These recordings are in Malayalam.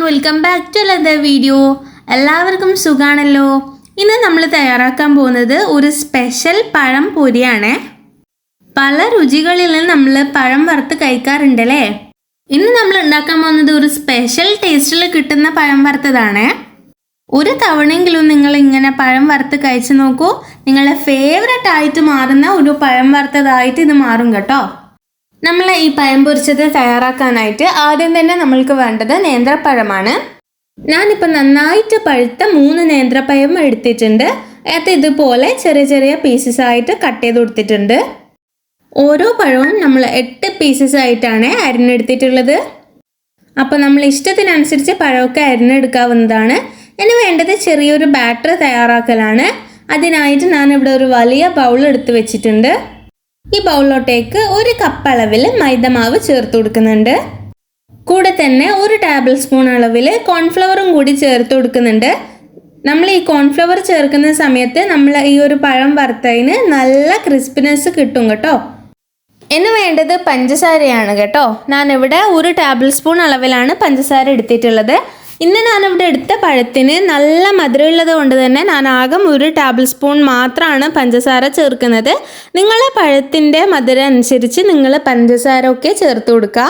Welcome back to another video. എല്ലാവർക്കും സുഖാണല്ലോ. ഇന്ന് നമ്മൾ തയ്യാറാക്കാൻ പോകുന്നത് ഒരു സ്പെഷ്യൽ പഴം പൊരിയാണ്. പല രുചികളിൽ നമ്മൾ പഴം വറുത്ത് കഴിക്കാറുണ്ടല്ലേ. ഇന്ന് നമ്മൾ ഉണ്ടാക്കാൻ പോകുന്നത് ഒരു സ്പെഷ്യൽ ടേസ്റ്റിൽ കിട്ടുന്ന പഴം വറുത്തതാണ്. ഒരു തവണയെങ്കിലും നിങ്ങൾ ഇങ്ങനെ പഴം വറുത്ത് കഴിച്ചു നോക്കൂ. നിങ്ങളുടെ ഫേവററ്റ് ആയിട്ട് മാറുന്ന ഒരു പഴം വറുത്തതായിട്ട് ഇത് മാറും കേട്ടോ. നമ്മൾ ഈ പഴം പൊരിച്ചത് തയ്യാറാക്കാനായിട്ട് ആദ്യം തന്നെ നമ്മൾക്ക് വേണ്ടത് നേന്ത്രപ്പഴമാണ്. ഞാനിപ്പോൾ നന്നായിട്ട് പഴുത്ത 3 നേന്ത്രപ്പഴം എടുത്തിട്ടുണ്ട്. അത് ഇതുപോലെ ചെറിയ ചെറിയ പീസസ് ആയിട്ട് കട്ട് ചെയ്ത് കൊടുത്തിട്ടുണ്ട്. ഓരോ പഴവും നമ്മൾ 8 പീസസ് ആയിട്ടാണ് അരിഞ്ഞെടുത്തിട്ടുള്ളത്. അപ്പോൾ നമ്മൾ ഇഷ്ടത്തിനനുസരിച്ച് പഴമൊക്കെ അരിഞ്ഞെടുക്കാവുന്നതാണ്. ഇനി വേണ്ടത് ചെറിയൊരു ബാറ്റർ തയ്യാറാക്കലാണ്. അതിനായിട്ട് ഞാനിവിടെ ഒരു വലിയ ബൗൾ എടുത്ത് വെച്ചിട്ടുണ്ട്. ഈ ബൗളിലോട്ടേക്ക് 1 കപ്പ് അളവിൽ മൈദമാവ് ചേർത്ത് കൊടുക്കുന്നുണ്ട്. കൂടെ തന്നെ 1 ടേബിൾ സ്പൂൺ അളവിൽ കോൺഫ്ലവറും കൂടി ചേർത്ത് കൊടുക്കുന്നുണ്ട്. നമ്മൾ ഈ കോൺഫ്ലവർ ചേർക്കുന്ന സമയത്ത് നമ്മൾ ഈ ഒരു പഴം വറുത്തതിന് നല്ല ക്രിസ്പിനെസ് കിട്ടും കേട്ടോ. ഇനി വേണ്ടത് പഞ്ചസാരയാണ് കേട്ടോ. ഞാനിവിടെ 1 ടേബിൾ സ്പൂൺ അളവിലാണ് പഞ്ചസാര എടുത്തിട്ടുള്ളത്. ഇന്ന് ഞാനിവിടെ എടുത്ത പഴത്തിന് നല്ല മധുരമുള്ളത് കൊണ്ട് തന്നെ ഞാൻ ആകെ 1 ടേബിൾ സ്പൂൺ മാത്രമാണ് പഞ്ചസാര ചേർക്കുന്നത്. നിങ്ങളെ പഴത്തിൻ്റെ മധുരം അനുസരിച്ച് നിങ്ങൾ പഞ്ചസാര ഒക്കെ ചേർത്ത് കൊടുക്കുക.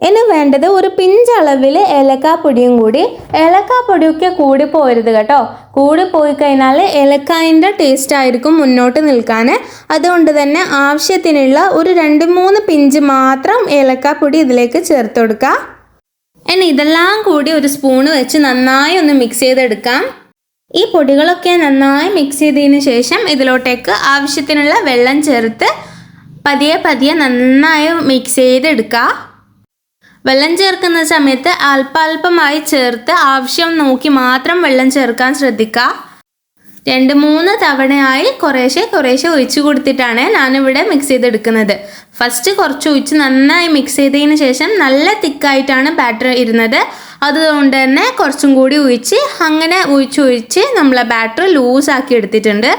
ഇനി വേണ്ടത് ഒരു പിഞ്ചളവിൽ ഏലക്കാപ്പൊടിയും കൂടി. ഏലക്കാപ്പൊടിയൊക്കെ കൂടി പോരുത് കേട്ടോ. കൂടി പോയി കഴിഞ്ഞാൽ ഏലക്കായൻ്റെ ടേസ്റ്റ് ആയിരിക്കും മുന്നോട്ട് നിൽക്കാൻ. അതുകൊണ്ട് തന്നെ ആവശ്യത്തിനുള്ള ഒരു 2-3 പിഞ്ച് മാത്രം ഏലക്കാപ്പൊടി ഇതിലേക്ക് ചേർത്ത് കൊടുക്കുക. ഇനി ഇതെല്ലാം കൂടി ഒരു സ്പൂണ് വെച്ച് നന്നായി ഒന്ന് മിക്സ് ചെയ്തെടുക്കാം. ഈ പൊടികളൊക്കെ നന്നായി മിക്സ് ചെയ്തതിന് ശേഷം ഇതിലോട്ടേക്ക് ആവശ്യത്തിനുള്ള വെള്ളം ചേർത്ത് പതിയെ പതിയെ നന്നായി മിക്സ് ചെയ്തെടുക്കുക. വെള്ളം ചേർക്കുന്ന സമയത്ത് അല്പാൽപമായി ചേർത്ത് ആവശ്യം നോക്കി മാത്രം വെള്ളം ചേർക്കാൻ ശ്രദ്ധിക്കുക. 2-3 തവണയായി കുറേശ്ശെ ഒഴിച്ചു കൊടുത്തിട്ടാണ് ഞാനിവിടെ മിക്സ് ചെയ്തെടുക്കുന്നത്. ഫസ്റ്റ് കുറച്ച് ഒഴിച്ച് നന്നായി മിക്സ് ചെയ്തതിന് ശേഷം നല്ല തിക്കായിട്ടാണ് ബാറ്റർ ഇരുന്നത്. അതുകൊണ്ട് തന്നെ കുറച്ചും കൂടി ഒഴിച്ച് അങ്ങനെ ഒഴിച്ച് നമ്മളെ ബാറ്റർ ലൂസാക്കി എടുത്തിട്ടുണ്ട്.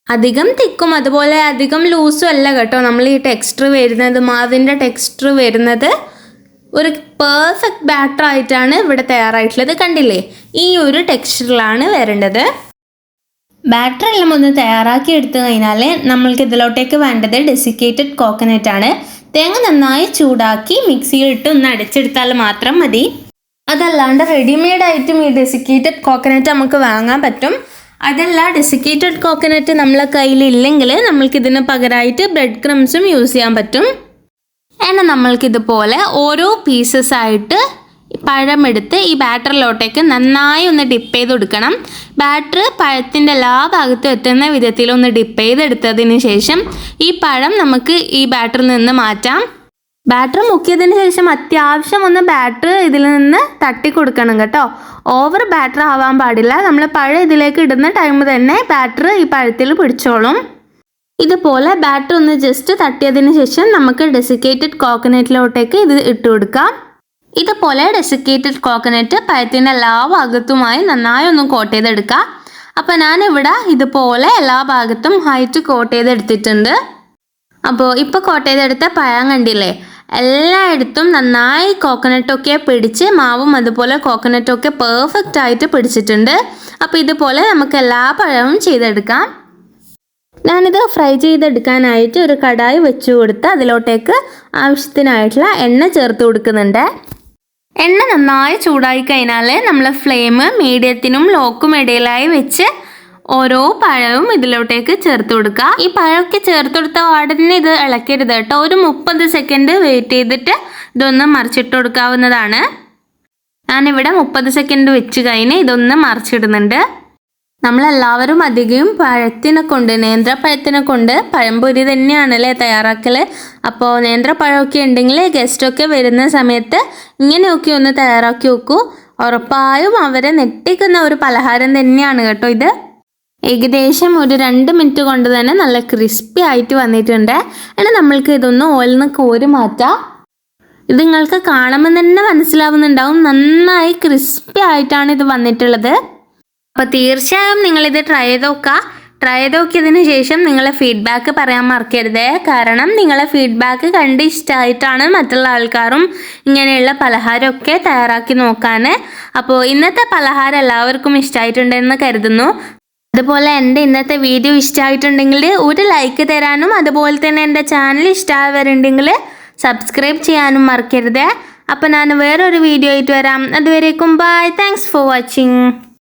അധികം തിക്കും അതുപോലെ അധികം ലൂസും അല്ല കേട്ടോ. നമ്മൾ ഈ ടെക്സ്ചർ വരുന്നത്, മാവിൻ്റെ ടെക്സ്ചർ വരുന്നത് ഒരു പെർഫെക്റ്റ് ബാറ്റർ ആയിട്ടാണ് ഇവിടെ തയ്യാറായിട്ടുള്ളത്. കണ്ടില്ലേ, ഈ ഒരു ടെക്സ്ചറിലാണ് വരേണ്ടത്. ബാറ്റർ എല്ലാം ഒന്ന് തയ്യാറാക്കി എടുത്തു കഴിഞ്ഞാൽ നമ്മൾക്ക് ഇതിലോട്ടേക്ക് വേണ്ടത് ഡെസിക്കേറ്റഡ് കോക്കനട്ട് ആണ്. തേങ്ങ നന്നായി ചൂടാക്കി മിക്സിയിലിട്ട് ഒന്ന് അടിച്ചെടുത്താൽ മാത്രം മതി. അതല്ലാണ്ട് റെഡിമെയ്ഡ് ആയിട്ടും ഈ ഡെസിക്കേറ്റഡ് കോക്കനട്ട് നമുക്ക് വാങ്ങാൻ പറ്റും. അതല്ല, ഡെസിക്കേറ്റഡ് കോക്കനട്ട് നമ്മളെ കയ്യിലില്ലെങ്കിൽ നമ്മൾക്കിതിന് പകരമായിട്ട് ബ്രെഡ് ക്രംസും യൂസ് ചെയ്യാൻ പറ്റും. എന്നാൽ നമ്മൾക്കിതുപോലെ ഓരോ പീസസ് ആയിട്ട് പഴമെടുത്ത് ഈ ബാറ്ററിലോട്ടേക്ക് നന്നായി ഒന്ന് ഡിപ്പ് ചെയ്ത് കൊടുക്കണം. ബാറ്റർ പഴത്തിൻ്റെ എല്ലാ ഭാഗത്തും എത്തുന്ന വിധത്തിൽ ഒന്ന് ഡിപ്പ് ചെയ്തെടുത്തതിന് ശേഷം ഈ പഴം നമുക്ക് ഈ ബാറ്ററിൽ നിന്ന് മാറ്റാം. ബാറ്റർ മുക്കിയതിന് ശേഷം അത്യാവശ്യം ഒന്ന് ബാറ്റർ ഇതിൽ നിന്ന് തട്ടി കൊടുക്കണം കേട്ടോ. ഓവർ ബാറ്റർ ആവാൻ പാടില്ല. നമ്മൾ പഴം ഇതിലേക്ക് ഇടുന്ന ടൈം തന്നെ ബാറ്റർ ഈ പഴത്തിൽ പിടിച്ചോളും. ഇതുപോലെ ബാറ്റർ ഒന്ന് ജസ്റ്റ് തട്ടിയതിന് ശേഷം നമുക്ക് ഡെസിക്കേറ്റഡ് കോക്കനട്ടിലോട്ടേക്ക് ഇത് ഇട്ട് കൊടുക്കാം. ഇതുപോലെ ഡെസിക്കേറ്റഡ് കോക്കനട്ട് പഴത്തിൻ്റെ എല്ലാ ഭാഗത്തുമായി നന്നായി ഒന്ന് കോട്ട് ചെയ്തെടുക്കുക. അപ്പോൾ ഞാനിവിടെ ഇതുപോലെ എല്ലാ ഭാഗത്തും ഹൈറ്റ് കോട്ട് ചെയ്തെടുത്തിട്ടുണ്ട്. അപ്പോൾ ഇപ്പോൾ കോട്ട് ചെയ്തെടുത്ത പഴം കണ്ടില്ലേ, എല്ലായിടത്തും നന്നായി കോക്കനട്ടൊക്കെ പിടിച്ച് മാവും അതുപോലെ കോക്കനട്ടൊക്കെ പെർഫെക്റ്റ് ആയിട്ട് പിടിച്ചിട്ടുണ്ട്. അപ്പോൾ ഇതുപോലെ നമുക്ക് എല്ലാ പഴവും ചെയ്തെടുക്കാം. ഞാനിത് ഫ്രൈ ചെയ്തെടുക്കാനായിട്ട് ഒരു കടായി വെച്ച് കൊടുത്ത് അതിലോട്ടേക്ക് ആവശ്യത്തിനായിട്ടുള്ള എണ്ണ ചേർത്ത് കൊടുക്കുന്നുണ്ട്. എണ്ണ നന്നായി ചൂടായി കഴിഞ്ഞാൽ നമ്മൾ ഫ്ലെയിം മീഡിയത്തിനും ലോക്കും ഇടയിലായി വെച്ച് ഓരോ പഴവും ഇതിലോട്ടേക്ക് ചേർത്ത് കൊടുക്കുക. ഈ പഴമൊക്കെ ചേർത്ത് കൊടുത്ത ഉടനെ ഇത് ഇളക്കരുത് കേട്ടോ. ഒരു 30 സെക്കൻഡ് വെയിറ്റ് ചെയ്തിട്ട് ഇതൊന്ന് മറിച്ചിട്ട് കൊടുക്കാവുന്നതാണ്. ഞാനിവിടെ 30 സെക്കൻഡ് വെച്ച് കഴിഞ്ഞ് ഇതൊന്ന് മറിച്ചിടുന്നുണ്ട്. നമ്മളെല്ലാവരും അധികം നേന്ത്രപ്പഴത്തിനെ കൊണ്ട് പഴംപൊരി തന്നെയാണല്ലേ തയ്യാറാക്കൽ. അപ്പോൾ നേന്ത്രപ്പഴമൊക്കെ ഉണ്ടെങ്കിൽ ഗസ്റ്റൊക്കെ വരുന്ന സമയത്ത് ഇങ്ങനെയൊക്കെ ഒന്ന് തയ്യാറാക്കി വെക്കൂ. ഉറപ്പായും അവരെ നെട്ടിക്കുന്ന ഒരു പലഹാരം തന്നെയാണ് കേട്ടോ ഇത്. ഏകദേശം ഒരു 2 മിനിറ്റ് കൊണ്ട് തന്നെ നല്ല ക്രിസ്പി ആയിട്ട് വന്നിട്ടുണ്ട്. എന്നാൽ നമ്മൾക്ക് ഇതൊന്ന് ഓയിലിൽ നിന്ന് കോരി മാറ്റാം. ഇത് നിങ്ങൾക്ക് കാണുമ്പോൾ തന്നെ മനസ്സിലാവുന്നുണ്ടാവും, നന്നായി ക്രിസ്പി ആയിട്ടാണ് ഇത് വന്നിട്ടുള്ളത്. അപ്പോൾ തീർച്ചയായും നിങ്ങളിത് ട്രൈ ചെയ്ത് നോക്കുക. ട്രൈ ചെയ്ത് നോക്കിയതിന് ശേഷം നിങ്ങളെ ഫീഡ്ബാക്ക് പറയാൻ മറക്കരുത്. കാരണം നിങ്ങളെ ഫീഡ്ബാക്ക് കണ്ട് ഇഷ്ടമായിട്ടാണ് മറ്റുള്ള ആൾക്കാരും ഇങ്ങനെയുള്ള പലഹാരമൊക്കെ തയ്യാറാക്കി നോക്കാൻ. അപ്പോൾ ഇന്നത്തെ പലഹാരം എല്ലാവർക്കും ഇഷ്ടമായിട്ടുണ്ടെന്ന് കരുതുന്നു. അതുപോലെ എൻ്റെ ഇന്നത്തെ വീഡിയോ ഇഷ്ടമായിട്ടുണ്ടെങ്കിൽ ഒരു ലൈക്ക് തരാനും അതുപോലെ തന്നെ എൻ്റെ ചാനൽ ഇഷ്ടമായവരുണ്ടെങ്കിൽ സബ്സ്ക്രൈബ് ചെയ്യാനും മറക്കരുത്. അപ്പോൾ ഞാൻ വേറൊരു വീഡിയോ ആയിട്ട് വരാം. അതുവരേക്കും ബൈ. Thanks for watching.